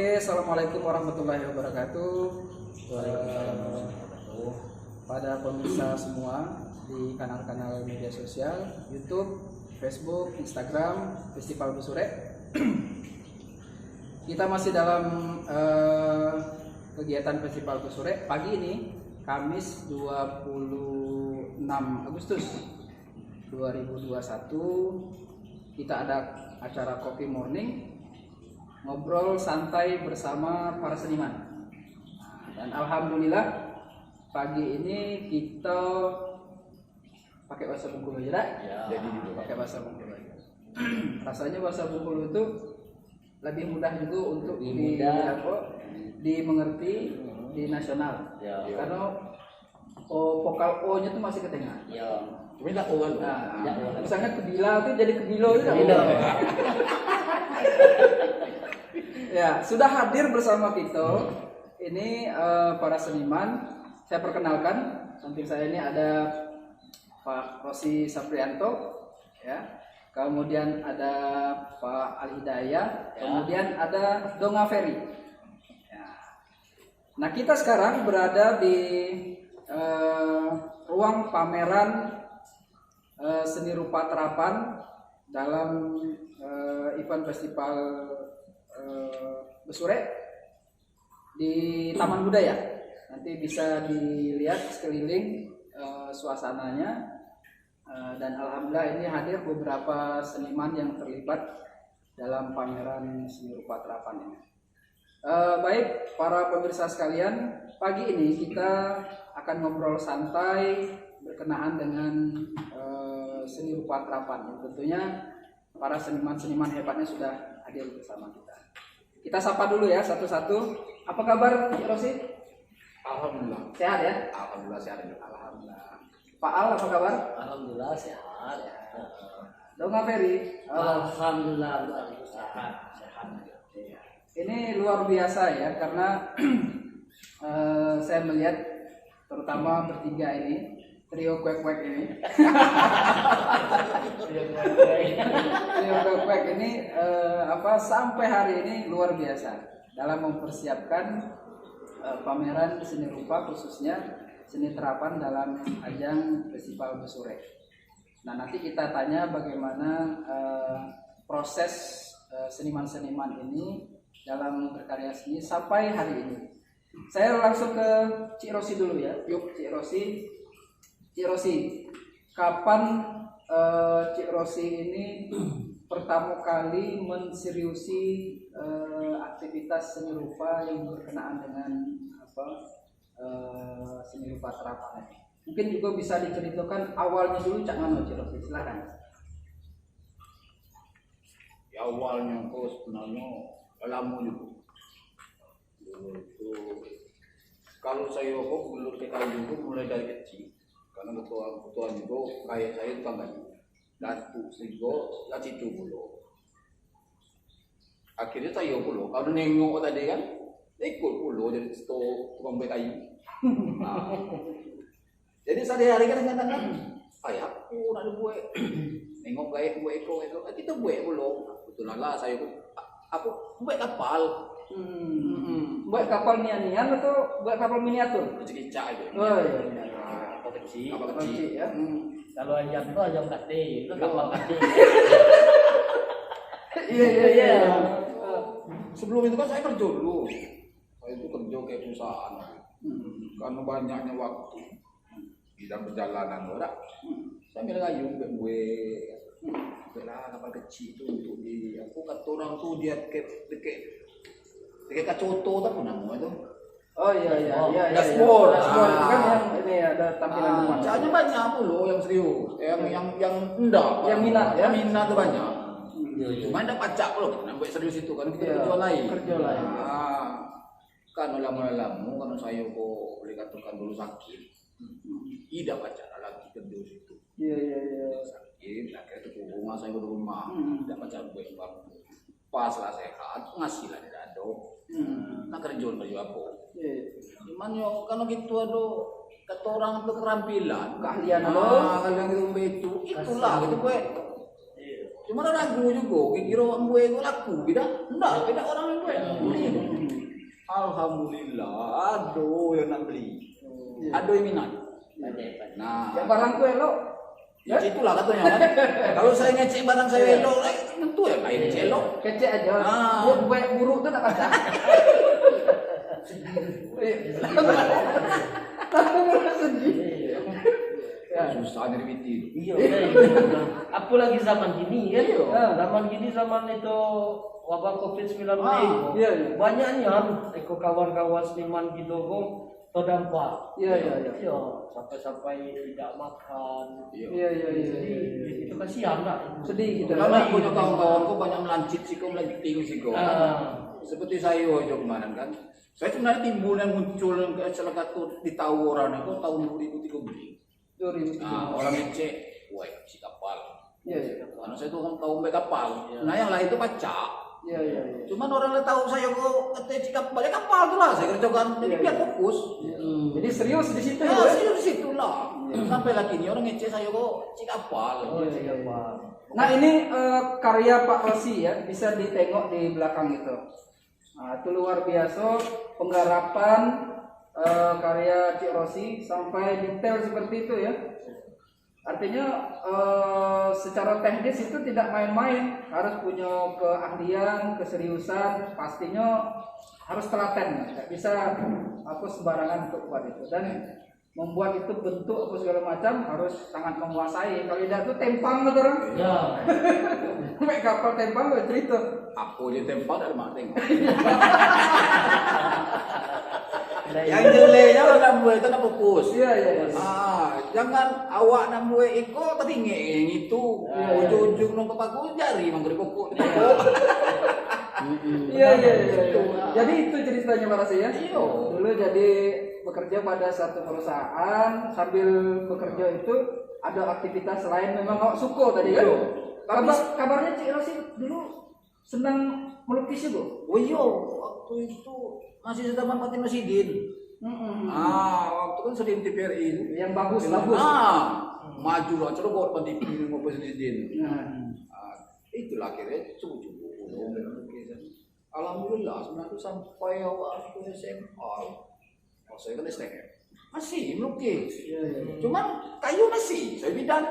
Oke, assalamualaikum warahmatullahi wabarakatuh. Pada pemirsa semua di kanal-kanal media sosial, YouTube, Facebook, Instagram, Festival Besure. Kita masih dalam kegiatan Festival Besure. Pagi ini, Kamis 26 Agustus 2021, kita ada acara Coffee Morning, ngobrol santai bersama para seniman. Dan alhamdulillah pagi ini kita pakai bahasa Bengkulu aja, jadi pakai bahasa Bengkulu aja. Rasanya bahasa Bengkulu itu lebih mudah juga untuk dimengerti di nasional, karena vokal O nya tuh masih ke tengah. Cuma O kan. Misalnya kebila tuh jadi kebilo itu. Ya, sudah hadir bersama kita. Ini para seniman. Saya perkenalkan, samping saya ini ada Pak Rosi Saprianto, ya. Kemudian ada Pak Ali Hidayah, kemudian ada Donga Ferry. Ya. Nah, kita sekarang berada di ruang pameran seni rupa terapan dalam event festival Besure di Taman Budaya. Nanti bisa dilihat sekeliling suasananya, dan alhamdulillah ini hadir beberapa seniman yang terlibat dalam pameran seni rupa terapan ini. Baik para pemirsa sekalian, pagi ini kita akan ngobrol santai berkenaan dengan seni rupa terapan. Tentunya para seniman-seniman hebatnya sudah hadir bersama kita. Kita sapa dulu ya satu-satu. Apa kabar Cik Rosi? Alhamdulillah. Sehat ya? Alhamdulillah sehat. Alhamdulillah. Pak Al apa kabar? Alhamdulillah sehat. Donga Ferry. Alhamdulillah sehat. Ini luar biasa ya, karena saya melihat terutama bertiga ini, trio kuek-kuek ini. Trio kuek-kuek ini sampai hari ini luar biasa dalam mempersiapkan pameran seni rupa, khususnya seni terapan dalam ajang Festival Besure. Nah, nanti kita tanya bagaimana proses seniman-seniman ini dalam berkarya seni sampai hari ini. Saya langsung ke Cik Rosi dulu ya. Yuk Cik Rosi. Cik Rosi, kapan Cik Rosi ini pertama kali menseriusi aktivitas seni rupa yang berkenaan dengan seni rupa terapan ini? Mungkin juga bisa diceritakan awalnya dulu, Cak Mano, Cik Rosi, silakan. Ya, awalnya sebenarnya lama juga. Dulu itu kalau saya dulu TKI itu mulai dari kecil. Karena ketua itu kayak saya itu kan Datuk Srigo lah situ dulu. Akhirnya saya dulu kalau nengok tadi kan ikut dulu jadi tukang kayu. Jadi sehari-hari kan kadang-kadang ayah aku nak buat nengok gaya buat itu kita buat dulu. Betulan lah saya aku buat kapal. Buat kapal nian-nian atau buat kapal miniatur? Kecil-kecil aja. Oh iya. Kapal kecil ya. Kalau ayam itu ayam kati, itu kapal kati. Iya. Sebelum itu kan saya kerja dulu. Saya itu kerja kayak perusahaan. Karena banyaknya waktu di dalam perjalanan, saya ambil kayu gue bela kapal kecil itu untuk di aku kata orang tuh dia kayak kacoto tak pun namanya itu. Oh iya. Dashboard. Kan yang ini ada tampilan depan. Caranya banyak loh yang serius, yang enggak, yang minat ya. Yang minat tuh banyak. Cuma ada pacak loh, nampak serius itu kan kita kerja lain. Kan lama-lama karena saya kok boleh katakan dulu sakit. Tidak pacak lagi kerja situ. Iya. Sakit, akhirnya itu rumah saya ke rumah, tidak pacak buat bangku. Pas lah sehat, ngasih lah tidak ada. Nak kerja apa? Cuman yo kalau gitu kata orang itu keterampilan, keahlian kalau itu itulah gitu gue. Cuma ragu juga, kira orang gue itu laku, beda orang yang gue. Alhamdulillah, aduh yang nak beli. Aduh yang minat. Nah, Yang barangku elok. ya itulah katanya kan. Kalau saya ngecek barang saya elok, tentu ya lain elok. Kecek aja. Ah. Buat buruk tuh nak kacang. Tapi malah sedih. Ya, susah nyari biti. Iya. Apalagi zaman gini kan? Iya. Zaman gini zaman itu wabah COVID-19. Iya. Banyaknya eko kawan-kawan seniman gitu kok terdampak. Iya. Iya, sampai-sampai tidak makan. Iya. Jadi itu kasihan lah. Sedih gitu. Karena punya kawan-kawanku banyak melancit sih, melanjutin sih kok. Seperti saya aja kemarin kan. Saya sebenarnya timbul yang muncul salah satu di tawuran itu tahun 2013. Nah, orang ngecek, wah si kapal. Iya. Karena saya tuh kan tahu mbak kapal. Nah yang lain itu pacak. Iya. Cuman orang lain tahu saya kok kata si kapal, ya kapal tuh lah saya kerjakan. Jadi biar fokus. Jadi serius di situ. Ya serius di situ lah. Sampai lagi ini orang ngecek saya kok si kapal. Iya. Nah ini karya Pak Rosi ya, bisa ditengok di belakang itu. Nah itu luar biasa penggarapan karya Cik Rosi sampai detail seperti itu ya. Artinya secara teknis itu tidak main-main, harus punya keahlian, keseriusan, pastinya harus telaten, nggak bisa aku sembarangan untuk buat itu. Dan membuat itu bentuk apa segala macam harus sangat menguasai. Kalau tidak tuh tempang gitu orang. Ya. Kayak kapal tempang gak cerita. Aku aja tempat ada mak tengok. Yang Yang jeleknya lo nak buat itu nak fokus. Iya. Jangan awak nak buat iko tapi yang itu ujung-ujung nongkrong aku jari manggil pokok. Iya. Jadi itu ceritanya Pak Rosi ya. Iya. Dulu jadi bekerja pada satu perusahaan, sambil bekerja itu ada aktivitas lain, memang nggak suka tadi kan. Kabarnya Cik Rosi dulu senang melukis Bu. Oh iya, waktu itu masih zaman Fatimah Sidin. Waktu kan sering TVRI itu. Yang bagus. Maju lah, coba buat Fatimah maupun Sidin. Nah. Itulah akhirnya cukup. Alhamdulillah sebenarnya sampai awal aku SMA. Saya kan STM. Masih melukis. Cuman kayu masih, saya bidan.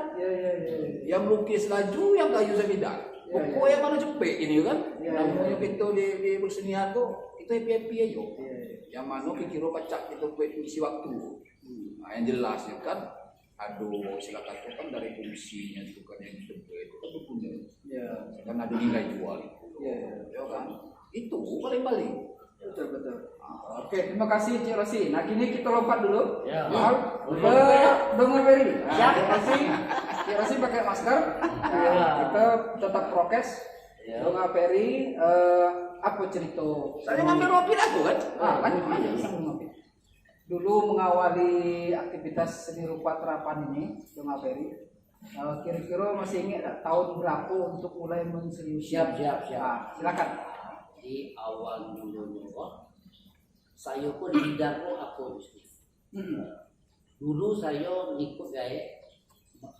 Yang melukis laju, yang kayu saya bidan. Pokoknya yang mana cepet ini kan. Namanya kita di persenian tuh, itu happy aja. Yang mana kira pacak itu buat isi waktu. Nah, yang jelas ya kan, aduh silakan itu kan dari fungsinya itu kan yang cepet itu kan berguna. Kan ada nilai jual itu. Ya kan, itu paling-paling. Betul. Oke, terima kasih Cik Rosi. Nah kini kita lompat dulu. Ya. Ke Donga Ferry. Cik Rosi pakai masker. Kita tetap prokes. Donga Ferry, apa cerita? Saya ngambil mobil aku kan. Kan dulu mengawali aktivitas seni rupa terapan ini Donga Ferry. Kira-kira masih ingat tak, tahun berapa untuk mulai menseriusi? Siap. Silakan. Di awal dulu saya pun bidang aku dulu saya ikut gaya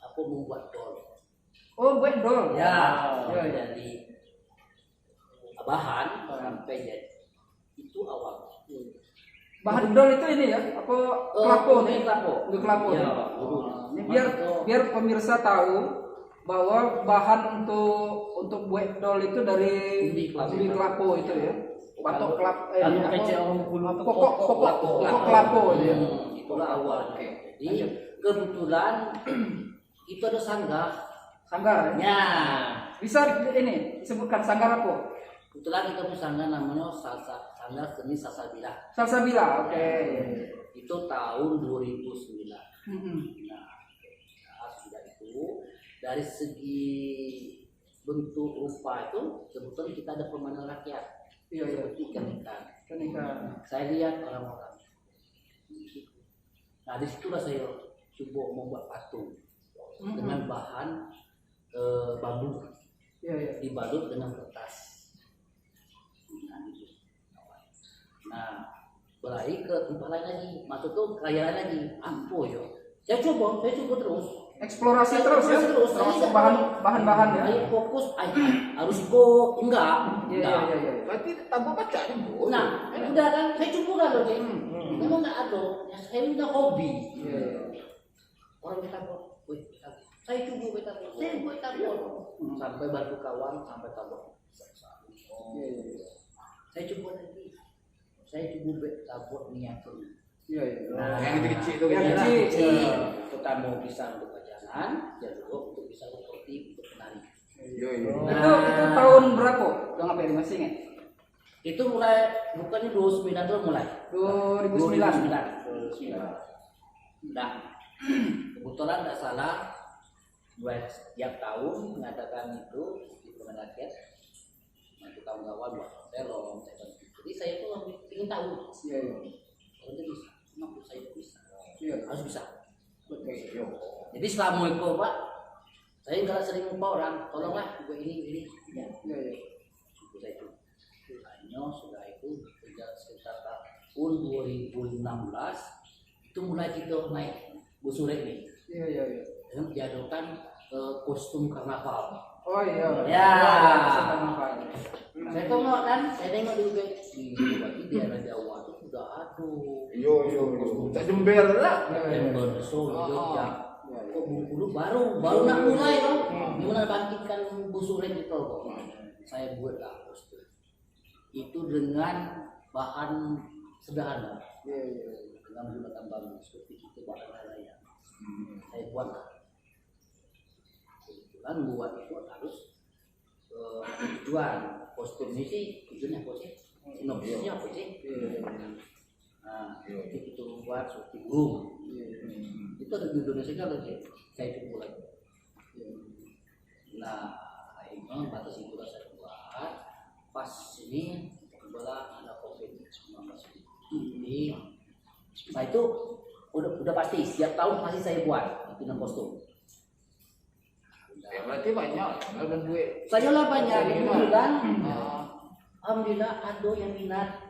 aku membuat dol. Oh, buat dol. Ya. Jadi bahan sampai jadi itu awal. Bahan dol itu ini ya, apa kelapa? Untuk kelapa. Ya. Ini biar pemirsa tahu bahwa bahan untuk buat dol itu dari ubi kelapa itu ya. Batok kelapa, pokok kelapa ya. Itulah awal. Jadi kebetulan itu ada Sanggar. Ya. Bisa ini disebutkan sanggar apa? Kebetulan kita punya sanggar namanya sanggar seni Salsabila. Salsabila, oke. Itu tahun 2009. Nah, sudah itu dari segi bentuk rupa itu sebetulnya kita ada permainan rakyat. Seperti ikan. Saya lihat orang-orang. Nah disitulah saya coba membuat patung dengan bahan bambu, dibalut dengan kertas. Nah, berlari ke tempat lain lagi, masuk tuh kaya lagi. Ampo yo, saya coba terus. Eksplorasi terus ya, Terus. termasuk bahan-bahan ya. Saya fokus, harus go enggak. Iya. Berarti tambah baca nih, Bu. Nah, udah kan, saya coba kan loh, memang nggak ada. Ya, saya udah hobi. Iya. Orang kita saya coba sampai bantu kawan sampai tabur. Iya. Saya coba lagi. Saya coba tabur niat. Iya. Nah, yang kecil itu yang kan. kecil. Kita mau bisa untuk berjalan, ya dulu untuk bisa seperti untuk menari. Iya. Itu tahun berapa? Udah ngapain masih ingat? Itu mulai bukannya 29 itu mulai. 2009. 2009. Nah, kebetulan tidak salah buat setiap tahun mengadakan itu di Kemenaker. Nanti kawan-kawan buat terong, jadi saya tuh ingin tahu. Iya. Kalau dia bisa, kenapa saya bisa? Iya. Harus bisa. Betul. Jadi selama itu Pak, saya nggak sering lupa orang, tolonglah gue ini. Ya. Iya. Suku saya itu. Hanya sudah itu sekitar tahun 2016 itu mulai kita naik busurek nih. Iya. Dengan menjadikan kostum karnaval. Oh iya. Ya. Nah, Saya tengok kan, saya tengok di berarti di daerah Jawa itu sudah aduh. Yo. Tak jember lah. Lembon, Solo, Jogja. Iya. Kok Bengkulu baru nak mulai loh. Gimana bangkitkan busurek itu loh. Saya buatlah kostum. Itu dengan bahan sederhana. Iya. Dengan menggunakan bambu seperti itu bahan lain. Saya buatlah. Kebetulan buat itu harus tujuan kostum ini sih tujuannya apa sih? Sinopsisnya apa sih? Nah, itu buat seperti burung. Itu ada di Indonesia kan lagi. Saya coba lagi. Nah, ini batas itu saya buat. Pas ini kebetulan ada COVID-19 ini. Nah itu udah pasti setiap tahun pasti saya buat itu kostum. Ya berarti banyak. Ada duit. Saya lah banyak kebetulan. Alhamdulillah ada yang minat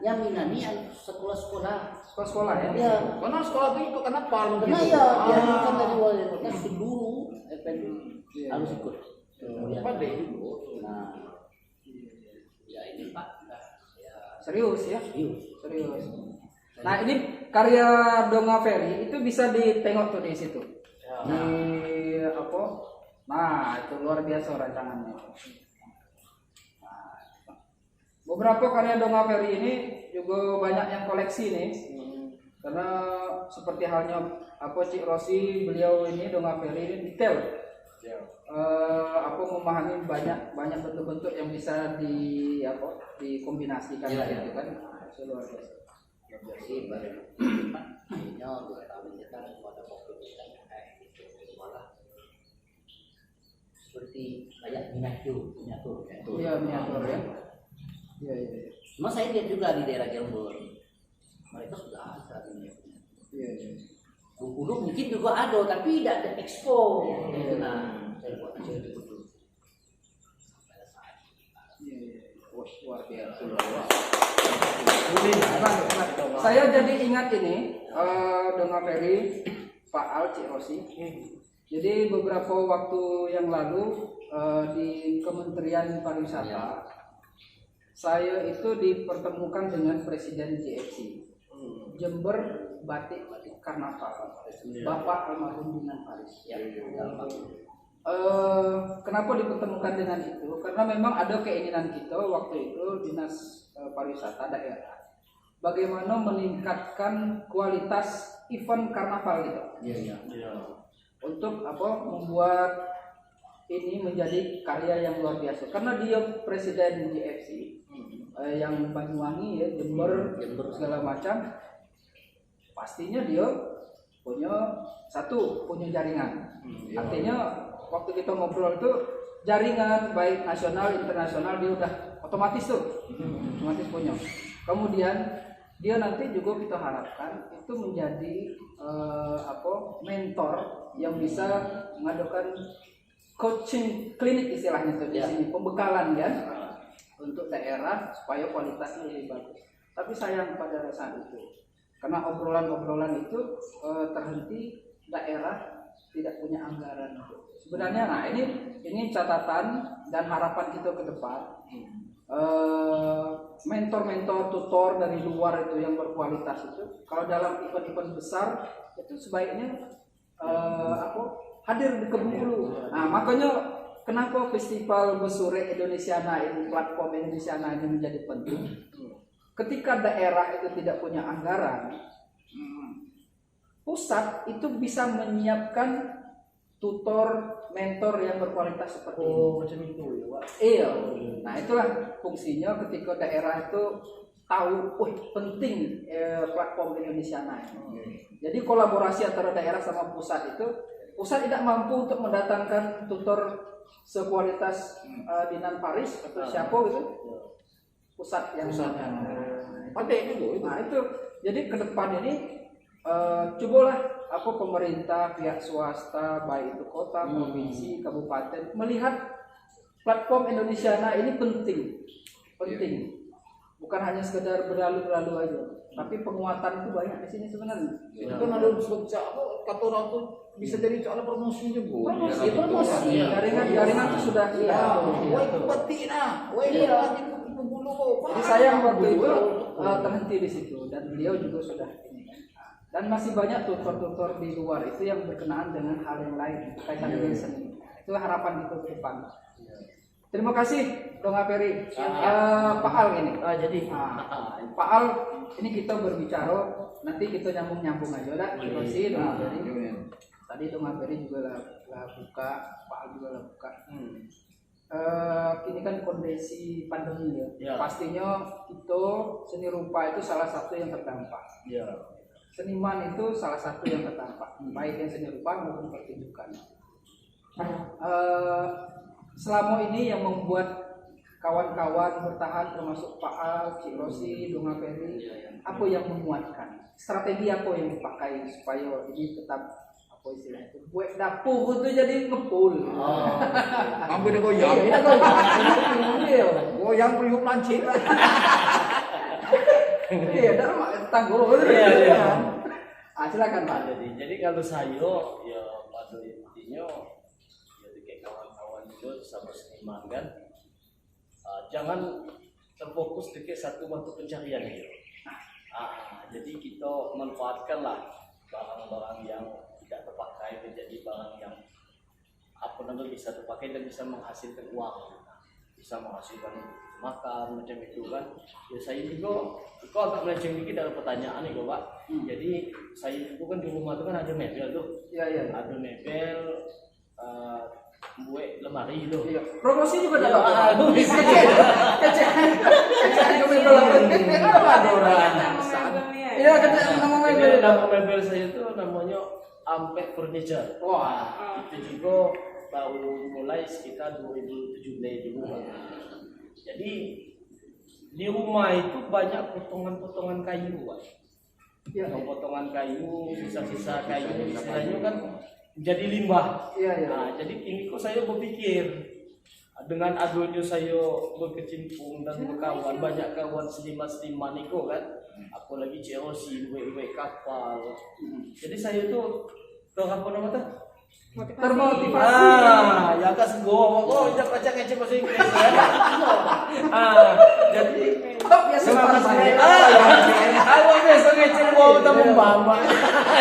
nih sekolah-sekolah. Sekolah ya. Ya, Karena sekolah itu ikut kenapa? karena ya diajarkan dari awal itu kan seluruh FNB harus ikut. Pandai dulu. Nah, ya ini Pak, ya Serius ya. serius. Nah ini karya Donga Ferry itu bisa ditengok tuh di situ. Di apa? Nah itu luar biasa rancangannya. Nah, beberapa karya Donga Ferry ini juga banyak yang koleksi nih. Karena seperti halnya apa Cik Rosi, beliau ini Donga Ferry ini detail. Memahami banyak bentuk-bentuk yang bisa dikombinasikan gitu kan. Luar biasa. Jadi akhirnya 2 tahun kita ada fokus gitu malah seperti kayak miniatur. Iya miniatur ya. Iya. Cuma saya lihat juga di daerah Jambon mereka sudah ada miniatur. Iya. Bengkulu mungkin juga ada tapi tidak ada expo. Nah, saya buat aja itu dulu. Iya. Luar biasa. Saya jadi ingat ini Donga Ferry, Pak Al, Cik Rosi. Jadi beberapa waktu yang lalu di Kementerian Pariwisata, saya itu dipertemukan dengan Presiden JFC, Jember Batik Karnaval, Bapak almarhum Dinan Faris. Kenapa dipertemukan dengan itu? Karena memang ada keinginan kita waktu itu Dinas Pariwisata daerah bagaimana meningkatkan kualitas event karnaval gitu. Untuk membuat ini menjadi karya yang luar biasa. Karena dia presiden GFC yang Banyuwangi ya, Jember segala macam. Pastinya dia punya jaringan. Artinya waktu kita ngobrol itu jaringan baik nasional internasional dia udah otomatis punya. Kemudian dia nanti juga kita harapkan itu menjadi mentor yang bisa mengadakan coaching klinik istilahnya tuh di sini, pembekalan kan untuk daerah supaya kualitasnya lebih bagus. Tapi sayang pada saat itu karena obrolan-obrolan itu terhenti daerah tidak punya anggaran. Sebenarnya, nah ini catatan dan harapan kita ke depan. Mentor-mentor, tutor dari luar itu yang berkualitas itu, kalau dalam event-event besar itu sebaiknya hadir di Bengkulu. Nah, makanya kenapa festival Besure Indonesiana ini, platform Indonesiana ini menjadi penting. Ketika daerah itu tidak punya anggaran, pusat itu bisa menyiapkan tutor, mentor yang berkualitas seperti ini. Macam itu ya, Pak. Iya. Nah, itulah fungsinya ketika daerah itu tahu, penting platform Indonesiana ini. Jadi kolaborasi antara daerah sama pusat itu, pusat tidak mampu untuk mendatangkan tutor sekualitas Dinan Paris atau siapa gitu. Pusat yang Pandai itu. Nah, itu jadi ke depan ini cobalah pemerintah, pihak swasta, baik itu kota, provinsi, kabupaten melihat platform Indonesiana ini penting. Bukan hanya sekedar berlalu-lalu aja, tapi penguatan itu banyak di sini sebenarnya. Itu kan ada kata orang tuh bisa jadi soal promosi juga. Promosi. Jaringan itu sudah. Wah itu penting nah. Wah itu penting Bengkulu. Jadi saya waktu itu terhenti di situ dan beliau juga sudah ini. Dan masih banyak tutor-tutor di luar itu yang berkenaan dengan hal yang lain kaitan dengan seni. Itu harapan kita ke depan. Terima kasih Dong Aperi. Pak Al ini. Pak Al ini kita berbicara, nanti kita nyambung aja lah. Terima kasih Dong Aperi. Tadi Dong Aperi juga lah buka, Pak Al juga lah buka. Ini kan kondisi pandemi ya. Pastinya itu seni rupa itu salah satu yang terdampak. Seniman itu salah satu yang terdampak, baik yang seni rupa maupun pertunjukan. Selama ini yang membuat kawan-kawan bertahan termasuk Pak Al, Cik Rosi, Dong Aperi, apa yang menguatkan? Strategi apa yang dipakai supaya ini tetap buat dapur itu jadi ngepul. Ambil dia goyang. Goyang periuk lancip. Iya, dah tangguh. Silakan Pak. Jadi kalau saya ya pada intinya ya kayak kawan-kawan juga sama seniman kan, jangan terfokus di satu mata pencarian gitu. Jadi kita manfaatkanlah barang-barang yang tidak terpakai menjadi barang yang bisa terpakai dan bisa menghasilkan uang, bisa menghasilkan makan macam itu kan. Ya saya juga kok agak melenceng dikit dalam pertanyaan nih Pak. Jadi saya itu kan di rumah itu kan ada mebel tuh. Iya. Ada mebel buat lemari itu. Iya. Promosi juga ada. Iya, nama mebel saya itu namanya Ampek Furniture. Wah, itu juga baru mulai sekitar 2017 dulu. Jadi di rumah itu banyak potongan-potongan kayu, Pak. Ya. Potongan kayu, sisa-sisa kayu istilahnya kan jadi limbah. Iya. Nah, jadi ini kok saya berpikir dengan adanya saya berkecimpung dan berkawan banyak kawan seniman-seniman itu kan, apalagi COC, WW kapal. Jadi saya tuh apa namanya? Termotivasi. Ya kan gua jangan baca kece bahasa Inggris ya. Jadi biasa saya. Aku biasa kece gua tamu mama.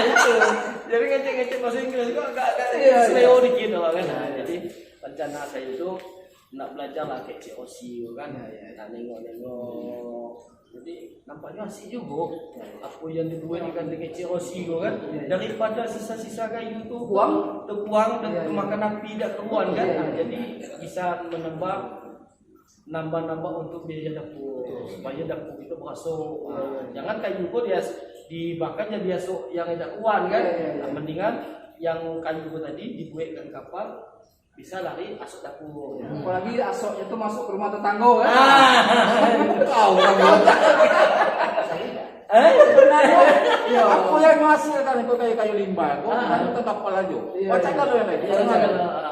Itu. Jadi kece bahasa Inggris kok agak slow dikit lah kan. Jadi rencana saya itu nak belajar lah kayak COC kan. Nengok. Jadi nampaknya asik juga. Aku yang dibuat ikan dengan COC kan. Daripada sisa-sisa kayu itu terbuang dan kemakan api tidak keluar kan. Jadi bisa nambah untuk biaya dapur supaya dapur itu berasuk. Jangan kayu itu dia dibakar jadi asuk yang tidak kuat kan. Mendingan yang kayu itu tadi dibuatkan kapal bisa lari asuk dapur. Apalagi asoknya itu masuk ke rumah tetangga kan. Iya, aku yang menghasilkan itu kayu limbah. Kau kan tetap kapal aja. Baca kalau yang lain.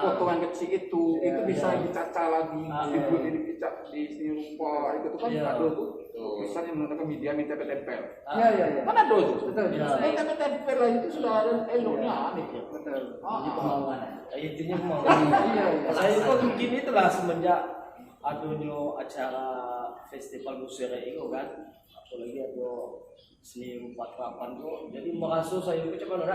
Potongan kecil itu bisa dicaca lagi, dibuat di sini rupa itu kan ada tuh. Misalnya mengatakan media minta tempel. Iya. Kan ada itu. Betul. Ya. Tempel lah itu sudah ada eloknya. Betul. Ini pembangunan. Intinya mau. Iya. Saya kok mungkin itulah semenjak adanya acara festival musik itu kan, apalagi ada seni rupa terapan tuh, jadi merasa saya itu cuman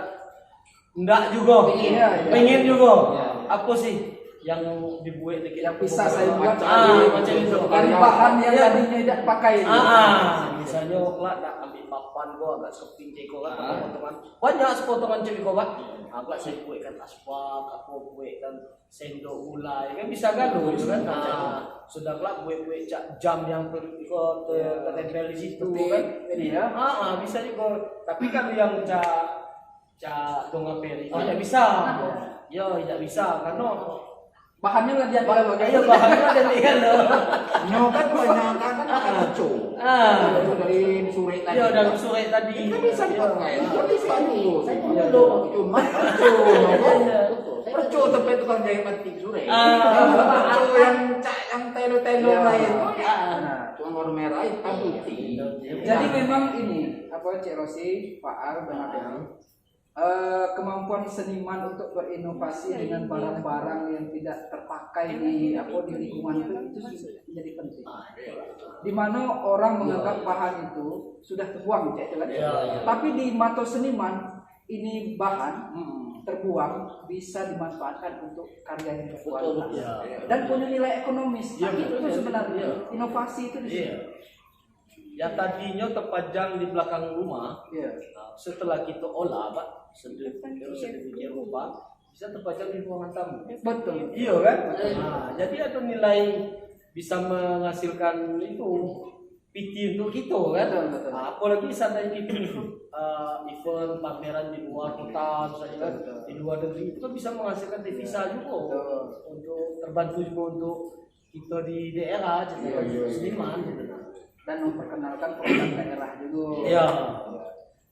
enggak juga, Iya. pengen juga. Iya. Apa sih yang dibuat dikit Yang bisa saya buat macam itu. dari bahan yang tadinya tidak pakai. Misalnya lah nak ambil papan gua agak seping ceko kan teman-teman. Banyak sepotongan ceko kan. Agak saya buatkan aspak, aku buatkan sendok gula, kan bisa gaduh gitu kan. Sudah kelak buat-buat jam yang ikut tertempel di situ kan. Jadi ya. Bisa juga. Tapi kalau yang donga peri tidak bisa. Ya, tidak bisa karena Bahannya nggak diambil pakai. iya bahannya ada lihat loh. Nyokan banyak kan kecoh. Dari sore tadi. Iya dari sore tadi. Kan bisa dipakai. Kan bisa dulu. Saya Iya. dulu cuma kecoh. Betul. Percoh tapi tukang jahit mati sore. Ah. Percoh yang telo-telo Iya. lain. Nah, Cuma warna merah hitam putih. jadi memang ini apa Cik Rosi, Pak Ar dan Abel, kemampuan seniman untuk berinovasi dengan barang-barang yang tidak terpakai di lingkungan itu menjadi penting. Di mana orang menganggap bahan itu sudah terbuang, Cik, kan? Iya. Tapi di mata seniman ini bahan terbuang bisa dimanfaatkan untuk karya yang berkualitas Iya. dan punya nilai ekonomis. Iya, Itu betul. sebenarnya Iya. inovasi itu di situ. Iya. Yang tadinya terpajang di belakang rumah, Iya. setelah kita olah, Pak, sedemikian rupa, bisa terpajang di ruangan tamu. Betul. Iya kan? Jadi ada nilai bisa menghasilkan itu PT untuk kita kan? Betul. Apalagi misalnya kita event pameran di luar kota, misalnya Betul. di luar negeri itu kan bisa menghasilkan devisa juga Betul. untuk terbantu juga untuk kita di daerah, jadi Iya. seniman gitu. Dan memperkenalkan produk daerah juga. Iya.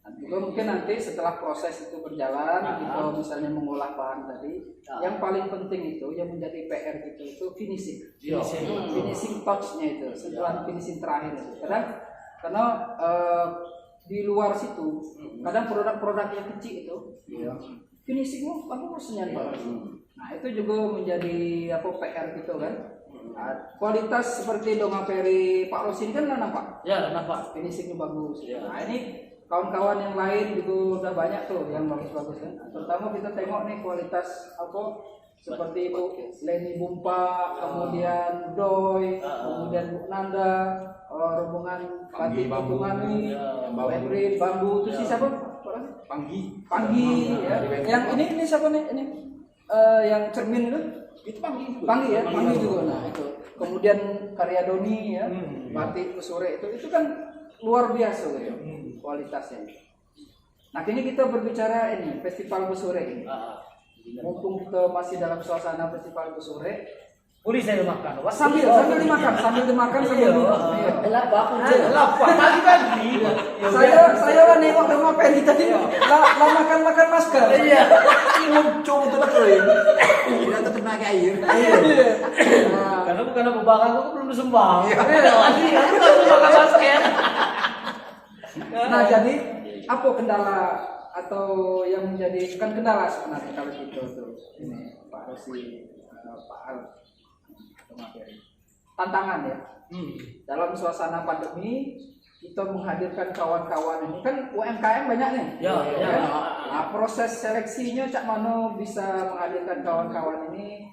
Dan juga mungkin nanti setelah proses itu berjalan, kita misalnya mengolah bahan tadi, yang paling penting itu yang menjadi PR gitu itu finishing. Iya. Finishing touch-nya itu, setelah finishing terakhir itu. Karena di luar situ, kadang produk-produk yang kecil itu, finishingnya bagusnya nih. Nah itu juga menjadi PR gitu kan. Kualitas seperti Donga Peri Pak Rosin kan lah nampak. Ya, nampak. Finishingnya bagus. Ya. Nah ini kawan-kawan yang lain juga udah banyak tuh yang bagus-bagus kan. Terutama kita tengok nih kualitas seperti Bu Leni Bumpa, kemudian Doi, kemudian Bu Nanda, rombongan Batik Bumani, Febri, Bambu, itu sih siapa? Panggi, ya. Yang ini siapa nih? Ini yang cermin itu? Itu Panggi ya, Panggi juga. Nah itu. Kemudian karya Doni ya, Batik Pesore itu kan luar biasa gitu kualitasnya. Nah kini kita berbicara ini Festival Pesore ini. Mumpung kita masih dalam suasana Festival Pesore, Boleh saya makan, Pak? sambil dimakan sambil minum. Iya. Lapar pagi-pagi. Saya lah nengok Donga Peri tadi, lah makan masker. Iya. Lucu tuh kering. Udah tetep naik air. Nah, Karena bukan apa barang aku belum disembah. Lagi aku nggak makan basket. nah jadi apa kendala atau yang menjadi kan kendala sebenarnya kalau gitu tuh ini Pak Rosi, Pak Al, tantangan ya dalam suasana pandemi kita menghadirkan kawan-kawan ini kan UMKM banyak nih. Ya. Nah, proses seleksinya cak mano bisa menghadirkan kawan-kawan ini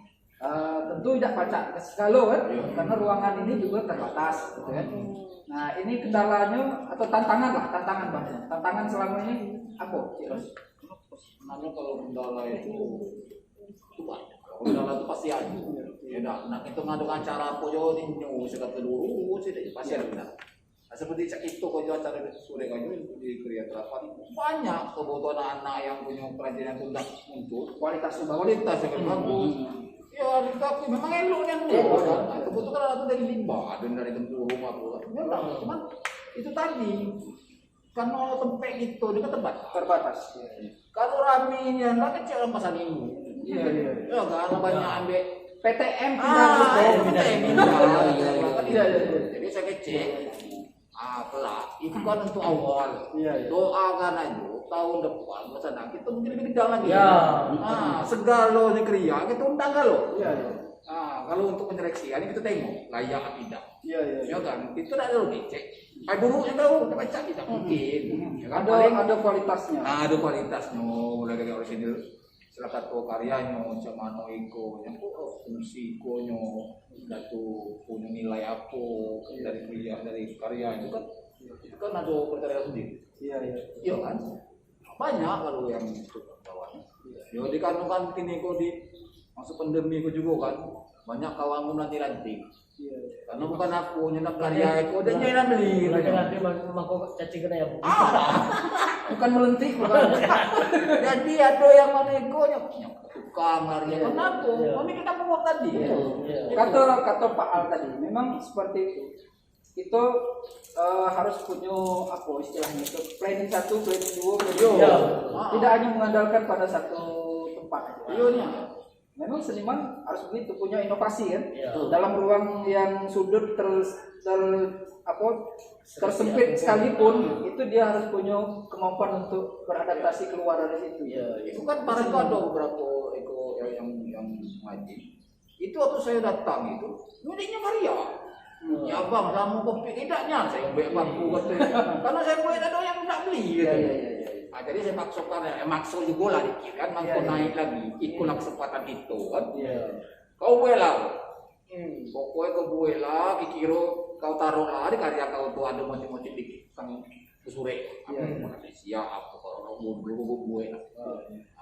tentu tidak pacak segala kan, karena ruangan ini juga terbatas, gitu kan. Nah ini kendalanya atau tantangan selama ini apa? Sebenarnya kalau kendala itu banyak. Kendala itu pasti ada. Ya nah kita ngadu acara apa yo ninyo sekat dulu sih pasti ada. Nah, seperti cak itu kalau acara sore aja di Korea Terapan banyak kebutuhan anak yang punya kerajinan tundang muncul Kualitasnya bagus. kualitas yang bagus. Ya, tapi memang eloknya dulu kan. Kebutuhan anak itu dari limbah dan dari tempurung apa. Memang cuman itu tadi karena tempat itu dia kan Terbatas. kalau raminya nggak kecil orang pasar ini. Iya. Ya karena banyak ambil PTM pindah. Iya. Jadi saya kecil. kelak itu kan untuk awal. Iya, iya. Doakan aja tahun depan masa kita mungkin lebih gede lagi. Ya. Segar lo nih kriya kita undang kalau. Iya, iya. Kalau untuk penyeleksian ini kita tengok layak atau tidak. Iya, iya. Ya kan, itu tidak ada cek. Kayak buruknya tahu, kita baca tidak mungkin. Ya kan, Ada kualitasnya. ada kualitasnya, mulai dari orisinil salah satu karyanya, sama iko, yang fungsi ikonya, datu punya nilai apa dari karya itu kan ada kriteria sendiri. Iya, iya. Iya kan, banyak kalau yang itu kawan. Ya di kan kini kok di masuk pandemi kok juga kan, banyak kawanku nanti. Iya. Karena bukan aku nyenak karya itu, dia nyenak beli. Nanti mangkok cacing kena ya. Bukan melentik, bukan. Jadi ada yang mana egonya tukang karya. Kenapa? Kami kita mau tadi. Kata Pak Al tadi, memang seperti itu. Itu harus punya apa istilahnya itu planning 1, planning 2, planning 3. Iya. Tidak hanya mengandalkan pada satu tempat. Iya. Memang seniman harus begitu, punya inovasi kan. Iya. Dalam ruang yang sudut tersempit sekalipun, itu dia harus punya kemampuan untuk beradaptasi keluar dari situ. Itu kan para ada beberapa yang ngaji. Itu waktu saya datang itu, nyudinya karya. Ya bang, kamu kopi tidaknya saya ambil bangku katanya. Karena saya buat ada yang tidak beli. Iya. Jadi saya maksud juga lah dikit kan, mangko naik lagi, ikutlah kesempatan itu kan. Kau lah, pokoknya kau buat lah, kira kau taruh lah di karya kau tuh ada macam-macam dikit tentang kesure, Malaysia apa kalau orang buat lah.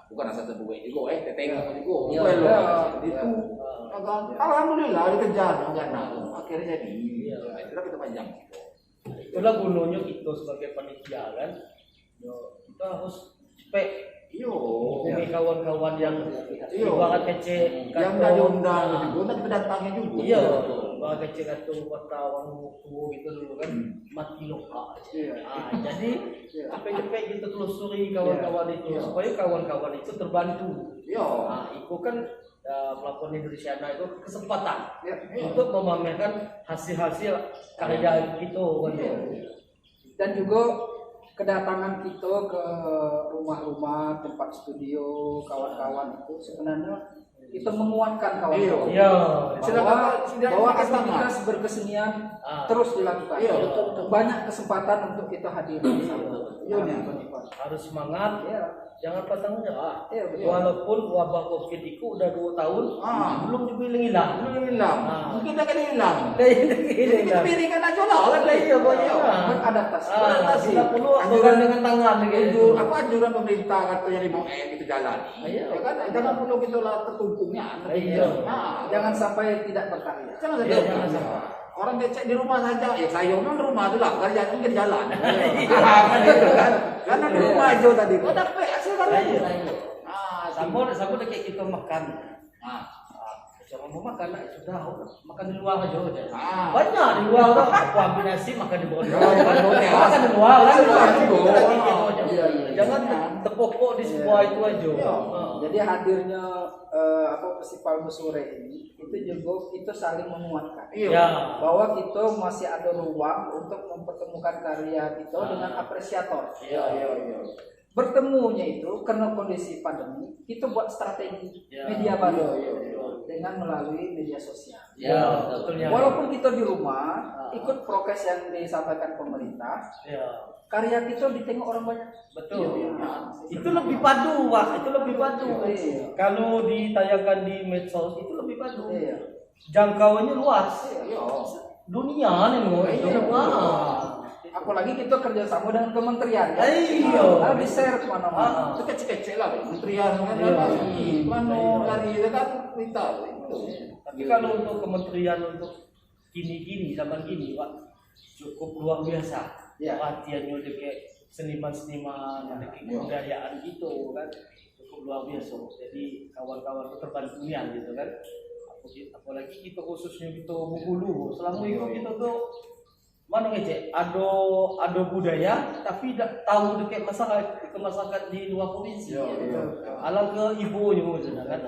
Bukan asal buat juga, tetengah juga, buat lah. Itu, alhamdulillah dikejar, akhirnya jadi. Itulah kita panjang. Itulah gunanya kita sebagai panitia kan. Kita harus spek hubungi kawan-kawan yang ibarat kecil yang dari undang juga kita datangnya juga. Iya, ibarat kecil atau wartawan tua gitu dulu kan mati lokal. Jadi apa kita telusuri kawan-kawan itu supaya kawan-kawan itu terbantu. Itu kan melakukan Indonesia itu kesempatan untuk memamerkan hasil-hasil karya kita kan. Dan juga kedatangan kita ke rumah-rumah, tempat studio, kawan-kawan itu sebenarnya kita menguatkan kawan-kawan. Bahwa aktivitas berkesenian terus dilakukan. Banyak kesempatan untuk kita hadir di sana. Harus semangat, jangan patah menyerah. Walaupun wabah COVID itu udah 2 tahun, belum juga hilang. Mungkin akan hilang. Kita piringan aja lah. Beradaptasi. Tidak perlu bergandengan tangan gitu. Apa anjuran pemerintah katanya di itu jalan. Jangan perlu kita lah tertumpungnya. Jangan sampai tidak berkarya. Jangan sampai. Orang becek di rumah saja, ya saya di rumah itu lah, kerjaan mungkin jalan. Karena di rumah aja tadi. Kau dapat hasil kan? Sama kayak kita makan. Jangan mau makan, sudah makan di luar aja. Banyak di luar tuh. Aku ambil nasi makan di bawah. Makan di luar kan? Jangan terpokok di sebuah itu aja. Jadi hadirnya festival Musure ini itu juga kita saling menguatkan. Bahwa kita masih ada ruang untuk mempertemukan karya kita dengan apresiator. Bertemunya itu karena kondisi pandemi, kita buat strategi media baru dengan melalui media sosial. Walaupun kita di rumah ikut prokes yang disampaikan pemerintah, karya kita ditengok orang banyak. Betul. Itu lebih padu, Wak. Itu lebih padu. Kalau ditayangkan di medsos itu lebih padu. Jangkauannya luas. Dunia nih Apalagi kita kerjasama dengan kementerian. Harus di-share kemana-mana. Itu kecil-kecil lah, kementerian kan. Mana lari itu kan berita. Tapi kalau untuk kementerian untuk gini zaman gini, Pak, cukup luar biasa. Latihannya kayak seniman-seniman, kebudayaan gitu kan, cukup luar biasa. Jadi kawan-kawan itu terbantuan gitu kan. Apalagi kita khususnya kita Bengkulu, selama itu kita tuh mana ngecek, ada budaya tapi tidak tahu dekat masyarakat di luar provinsi. Alang ke ibunya kan.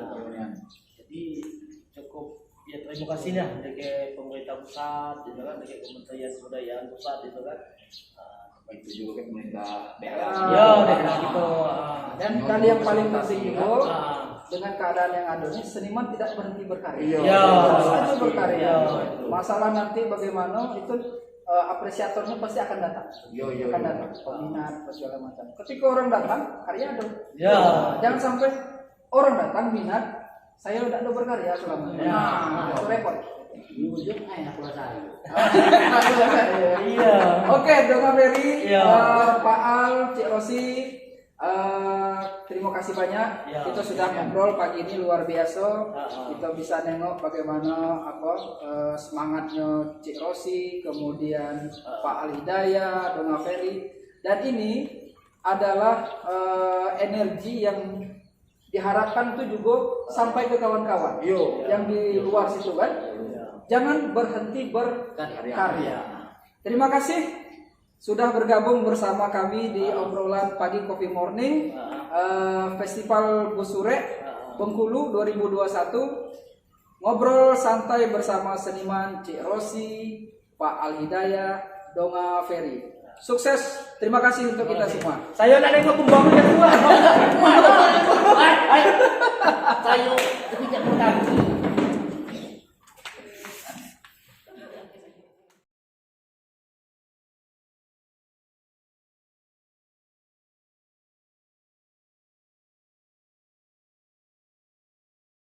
Jadi cukup ya terima kasihnya dari pemerintah pusat, gitu kan, dari Kementerian Kebudayaan pusat, gitu kan. Itu juga kan pemerintah daerah. Ya, daerah gitu. Dan tadi yang paling penting juga, dengan keadaan yang ada ini, seniman tidak berhenti berkarya. Iya. Terus aja berkarya. Iya. Masalah nanti bagaimana itu apresiatornya pasti akan datang. Iya. Akan datang, peminat segala macam. Ketika orang datang, karya ada. Ya. Jangan sampai orang datang minat, saya tidak ada berkarya selama ini. Ya. Nah, itu repot. Di ujung enak selesai. Iya. Oke, Dona Ferry, Iya. Pak Al, Cik Rosi, terima kasih banyak. Iya. Kita sudah ngobrol pagi ini luar biasa. Heeh. Kita bisa nengok bagaimana semangatnya Cik Rosi, kemudian Pak Al Hidayah, Dona Ferry, dan ini adalah energi yang diharapkan itu juga sampai ke kawan-kawan yang di luar situ kan. Jangan berhenti berkarya. Terima kasih sudah bergabung bersama kami di obrolan pagi Coffee Morning Festival Busure Bengkulu 2021. Ngobrol santai bersama seniman Cik Rosi, Pak Al Hidayah, Dona Ferry. Sukses. Terima kasih untuk kita semua. Saya nak nengok pembangunan semua. Saya ketika berkaki